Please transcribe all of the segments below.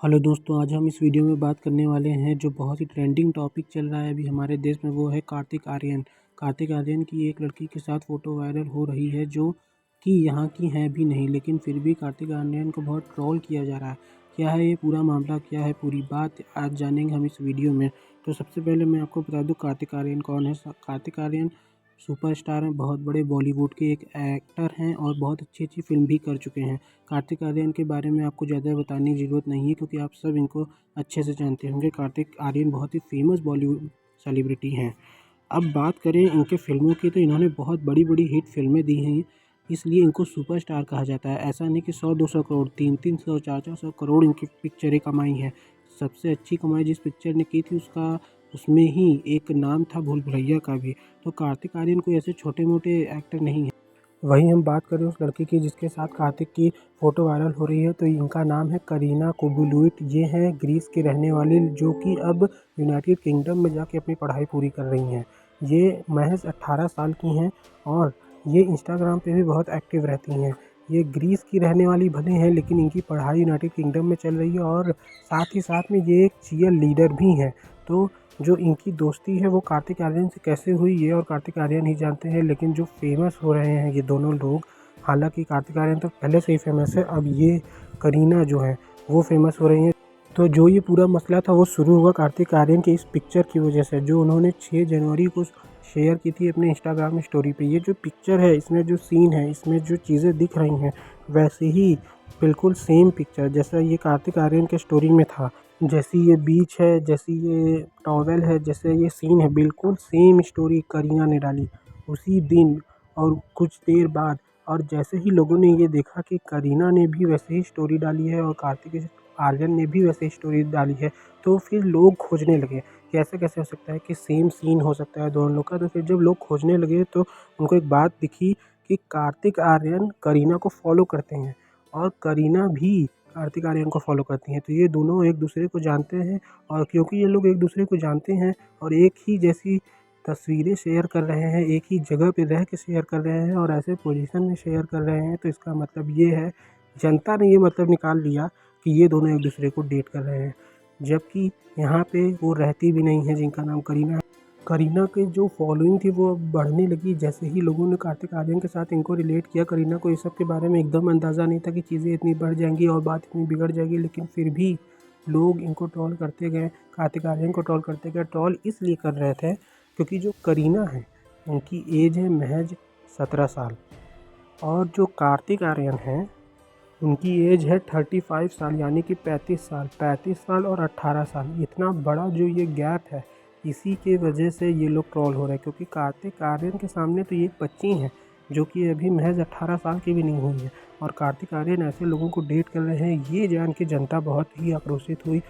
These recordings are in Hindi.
हेलो दोस्तों, आज हम इस वीडियो में बात करने वाले हैं जो बहुत ही ट्रेंडिंग टॉपिक चल रहा है अभी हमारे देश में, वो है कार्तिक आर्यन। कार्तिक आर्यन की एक लड़की के साथ फ़ोटो वायरल हो रही है जो कि यहाँ की है भी नहीं, लेकिन फिर भी कार्तिक आर्यन को बहुत ट्रोल किया जा रहा है। क्या है ये पूरा मामला, क्या है पूरी बात, आज जानेंगे हम इस वीडियो में। तो सबसे पहले मैं आपको बता दूँ कार्तिक आर्यन कौन है। कार्तिक आर्यन सुपरस्टार हैं, बहुत बड़े बॉलीवुड के एक एक्टर हैं और बहुत अच्छी फ़िल्म भी कर चुके हैं। कार्तिक आर्यन के बारे में आपको ज़्यादा बताने की ज़रूरत नहीं है क्योंकि आप सब इनको अच्छे से जानते होंगे। कार्तिक आर्यन बहुत ही फ़ेमस बॉलीवुड सेलिब्रिटी हैं। अब बात करें इनके फ़िल्मों की, तो इन्होंने बहुत बड़ी-बड़ी हिट फ़िल्में दी हैं, इसलिए इनको सुपरस्टार कहा जाता है। ऐसा नहीं कि 100-200 करोड़, 300-300, 400-400 करोड़ इनकी पिक्चरें कमाई हैं। सबसे अच्छी कमाई जिस पिक्चर ने की थी उसमें ही एक नाम था भूल भुलैया का भी। तो कार्तिक आर्यन कोई ऐसे छोटे-मोटे एक्टर नहीं हैं। वहीं हम बात करें उस लड़की की जिसके साथ कार्तिक की फ़ोटो वायरल हो रही है, तो इनका नाम है करीना कपूर। ये हैं ग्रीस की रहने वाली, जो कि अब यूनाइटेड किंगडम में जाके अपनी पढ़ाई पूरी कर रही हैं। ये महज़ 18 साल की हैं और ये इंस्टाग्राम पे भी बहुत एक्टिव रहती हैं। ये ग्रीस की रहने वाली भले हैं, लेकिन इनकी पढ़ाई यूनाइटेड किंगडम में चल रही है और साथ ही साथ में ये एक चीयर लीडर भी हैं। तो जो इनकी दोस्ती है वो कार्तिक आर्यन से कैसे हुई, ये और कार्तिक आर्यन ही जानते हैं। लेकिन जो फेमस हो रहे हैं ये दोनों लोग, हालांकि कार्तिक आर्यन तो पहले से ही फेमस है, अब ये करीना जो है वो फेमस हो रही हैं। तो जो ये पूरा मसला था वो शुरू हुआ कार्तिक आर्यन की इस पिक्चर की वजह से, जो उन्होंने 6 जनवरी को शेयर की थी अपने इंस्टाग्राम स्टोरी पे। ये जो पिक्चर है, इसमें जो सीन है, इसमें जो चीज़ें दिख रही हैं, वैसे ही बिल्कुल सेम पिक्चर जैसा ये कार्तिक आर्यन के स्टोरी में था। जैसी ये बीच है, जैसी ये टॉवेल है, जैसे ये सीन है, बिल्कुल सेम स्टोरी करीना ने डाली उसी दिन और कुछ देर बाद। और जैसे ही लोगों ने ये देखा कि करीना ने भी वैसे ही स्टोरी डाली है और कार्तिक आर्यन ने भी वैसे ही स्टोरी डाली है, तो फिर लोग खोजने लगे कि ऐसे कैसे हो सकता है कि सेम सीन हो सकता है दोनों लोग का। तो फिर जब लोग खोजने लगे तो उनको एक बात दिखी कि कार्तिक आर्यन करीना को फॉलो करते हैं और करीना भी कार्तिक आर्यन को फॉलो करती हैं। तो ये दोनों एक दूसरे को जानते हैं और क्योंकि ये लोग एक दूसरे को जानते हैं और एक ही जैसी तस्वीरें शेयर कर रहे हैं, एक ही जगह पे रह के शेयर कर रहे हैं और ऐसे पोजीशन में शेयर कर रहे हैं, तो इसका मतलब ये है, जनता ने ये मतलब निकाल लिया कि ये दोनों एक दूसरे को डेट कर रहे हैं। जबकि यहाँ पे वो रहती भी नहीं है जिनका नाम करीना है। करीना की जो फॉलोइंग थी वो बढ़ने लगी जैसे ही लोगों ने कार्तिक आर्यन के साथ इनको रिलेट किया। करीना को इस सब के बारे में एकदम अंदाज़ा नहीं था कि चीज़ें इतनी बढ़ जाएंगी और बात इतनी बिगड़ जाएगी, लेकिन फिर भी लोग इनको ट्रोल करते गए, कार्तिक आर्यन को ट्रोल करते गए। ट्रोल इसलिए कर रहे थे क्योंकि जो करीना है उनकी एज है महज 17 साल और जो कार्तिक आर्यन हैं उनकी एज है 35 साल, यानी कि 35 साल और 18 साल। इतना बड़ा जो ये गैप है, इसी के वजह से ये लोग ट्रोल हो रहे हैं। क्योंकि कार्तिक आर्यन के सामने तो ये एक बच्ची हैं जो कि अभी महज 18 साल की भी नहीं हुई है और कार्तिक आर्यन ऐसे लोगों को डेट कर रहे हैं। ये जान के जनता बहुत ही आक्रोशित हुई।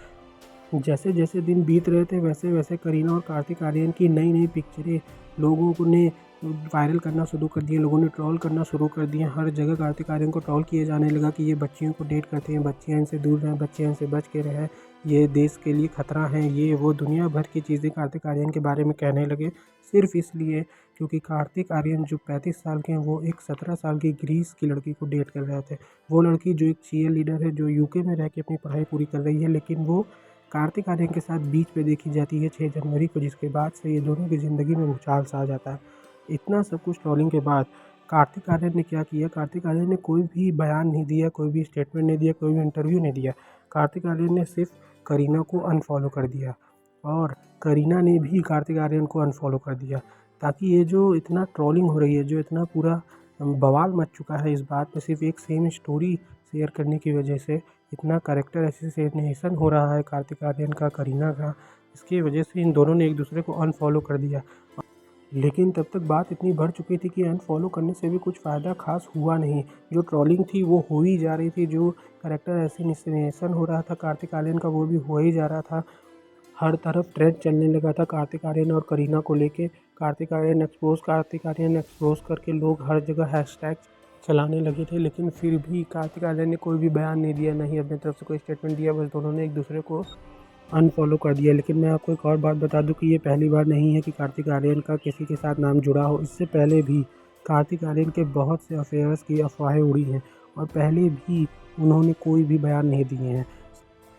जैसे जैसे दिन बीत रहे थे वैसे वैसे करीना और कार्तिक आर्यन की नई नई पिक्चरें लोगों को ने वायरल करना शुरू कर दिए, लोगों ने ट्रोल करना शुरू कर दिए। हर जगह कार्तिक आर्यन को ट्रोल किए जाने लगा कि ये बच्चियों को डेट करते हैं, बच्चियाँ इनसे दूर रहें, बच्चियाँ इनसे बच के रहें, ये देश के लिए खतरा है, ये वो दुनिया भर की चीज़ें कार्तिक आर्यन के बारे में कहने लगे। सिर्फ इसलिए क्योंकि कार्तिक आर्यन जो 35 साल के हैं वो एक 17 साल की ग्रीस की लड़की को डेट कर रहे थे। वो लड़की जो एक चीयर लीडर है, जो यूके में रह के अपनी पढ़ाई पूरी कर रही है, लेकिन वो कार्तिक आर्यन के साथ बीच पे देखी जाती है 6 जनवरी को, जिसके बाद से ये दोनों की ज़िंदगी में भूचाल सा आ जाता है। इतना सब कुछ ट्रोलिंग के बाद कार्तिक आर्यन ने क्या किया, कार्तिक आर्यन ने कोई भी बयान नहीं दिया, कोई भी स्टेटमेंट नहीं दिया, कोई भी इंटरव्यू नहीं दिया। कार्तिक आर्यन ने सिर्फ करीना को अनफॉलो कर दिया और करीना ने भी कार्तिक आर्यन को अनफॉलो कर दिया, ताकि ये जो इतना ट्रोलिंग हो रही है, जो इतना पूरा बवाल मच चुका है इस बात पे, सिर्फ एक सेम स्टोरी शेयर करने की वजह से इतना कैरेक्टर एसोसिएशन हो रहा है कार्तिक आर्यन का, करीना का, इसकी वजह से इन दोनों ने एक दूसरे को अनफॉलो कर दिया। लेकिन तब तक बात इतनी बढ़ चुकी थी कि अनफॉलो करने से भी कुछ फ़ायदा ख़ास हुआ नहीं। जो ट्रोलिंग थी वो हो ही जा रही थी, जो कैरेक्टर एसिनेशन हो रहा था कार्तिक आर्यन का वो भी हो ही जा रहा था। हर तरफ ट्रेंड चलने लगा था कार्तिक आर्यन और करीना को लेके। कार्तिक आर्यन एक्सपोज़ करके लोग हर जगह हैशटैग चलाने लगे थे, लेकिन फिर भी कार्तिक आर्यन ने कोई भी बयान नहीं दिया, नहीं अपनी तरफ से कोई स्टेटमेंट दिया, बस दोनों ने एक दूसरे को अनफॉलो कर दिया। लेकिन मैं आपको एक और बात बता दूं कि ये पहली बार नहीं है कि कार्तिक आर्यन का किसी के साथ नाम जुड़ा हो। इससे पहले भी कार्तिक आर्यन के बहुत से अफेयर्स की अफवाहें उड़ी हैं और पहले भी उन्होंने कोई भी बयान नहीं दिए हैं।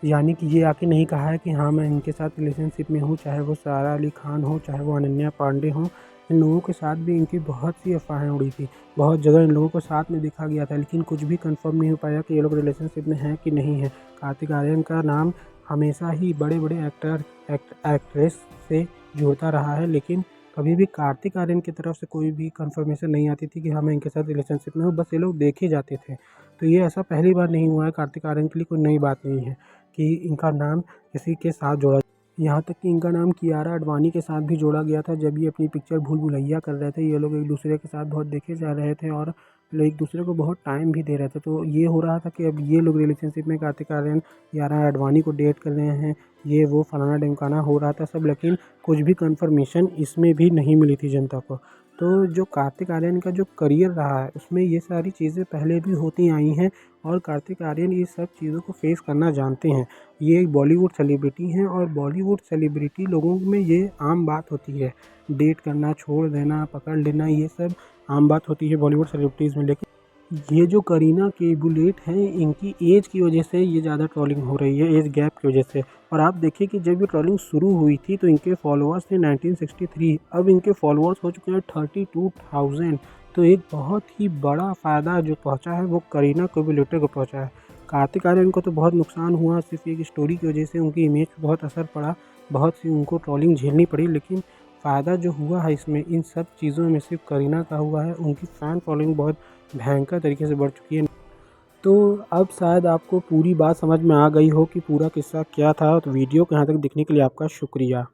यानी कि ये आके नहीं कहा है कि हाँ मैं इनके साथ रिलेशनशिप में हूँ, चाहे वो सारा अली खान हो, चाहे वो अनन्या पांडे हों। इन लोगों के साथ भी इनकी बहुत सी अफ़वाहें उड़ी थी। बहुत जगह इन लोगों को साथ में देखा गया था, लेकिन कुछ भी कन्फर्म नहीं हो पाया कि ये लोग रिलेशनशिप में हैं कि नहीं हैं। कार्तिक आर्यन का नाम हमेशा ही बड़े-बड़े एक्ट्रेस से जुड़ता रहा है, लेकिन कभी भी कार्तिक आर्यन की तरफ से कोई भी कन्फर्मेशन नहीं आती थी कि हाँ, मैं इनके साथ रिलेशनशिप में हूँ, बस ये लोग देखे जाते थे। तो ये ऐसा पहली बार नहीं हुआ है, कार्तिक आर्यन के लिए कोई नई बात नहीं है कि इनका नाम किसी के साथ जोड़ा। यहाँ तक कि इनका नाम कियारा आडवाणी के साथ भी जोड़ा गया था। जब ये अपनी पिक्चर भूल भुलैया कर रहे थे, ये लोग एक दूसरे के साथ बहुत देखे जा रहे थे और एक दूसरे को बहुत टाइम भी दे रहे थे। तो ये हो रहा था कि अब ये लोग रिलेशनशिप में, कार्तिक आर्यन कियारा आडवाणी को डेट कर रहे हैं, ये वो फलाना ढिमकाना हो रहा था सब, लेकिन कुछ भी कन्फर्मेशन इसमें भी नहीं मिली थी जनता को। तो जो कार्तिक आर्यन का जो करियर रहा है, उसमें ये सारी चीज़ें पहले भी होती आई हैं और कार्तिक आर्यन ये सब चीज़ों को फेस करना जानते हैं। ये एक बॉलीवुड सेलिब्रिटी हैं और बॉलीवुड सेलिब्रिटी लोगों में ये आम बात होती है। डेट करना, छोड़ देना, पकड़ लेना, ये सब आम बात होती है बॉलीवुड सेलिब्रिटीज़ में। लेकिन ये जो करीना कैपुलेट हैं, इनकी एज की वजह से ये ज़्यादा ट्रोलिंग हो रही है, एज गैप की वजह से। और आप देखिए कि जब ये ट्रोलिंग शुरू हुई थी तो इनके फॉलोअर्स थे 1963, अब इनके फॉलोअर्स हो चुके हैं 32,000। तो एक बहुत ही बड़ा फ़ायदा जो पहुंचा है वो करीना कैपुलेट को पहुंचा है। कार्तिक आर्यन को तो बहुत नुकसान हुआ, सिर्फ एक स्टोरी की वजह से उनकी इमेज पर बहुत असर पड़ा, बहुत सी उनको ट्रोलिंग झेलनी पड़ी। लेकिन फ़ायदा जो हुआ है इसमें, इन सब चीज़ों में सिर्फ करीना का हुआ है। उनकी फ़ैन फॉलोइंग बहुत भयंकर तरीके से बढ़ चुकी है। तो अब शायद आपको पूरी बात समझ में आ गई हो कि पूरा किस्सा क्या था। तो वीडियो को यहाँ तक देखने के लिए आपका शुक्रिया।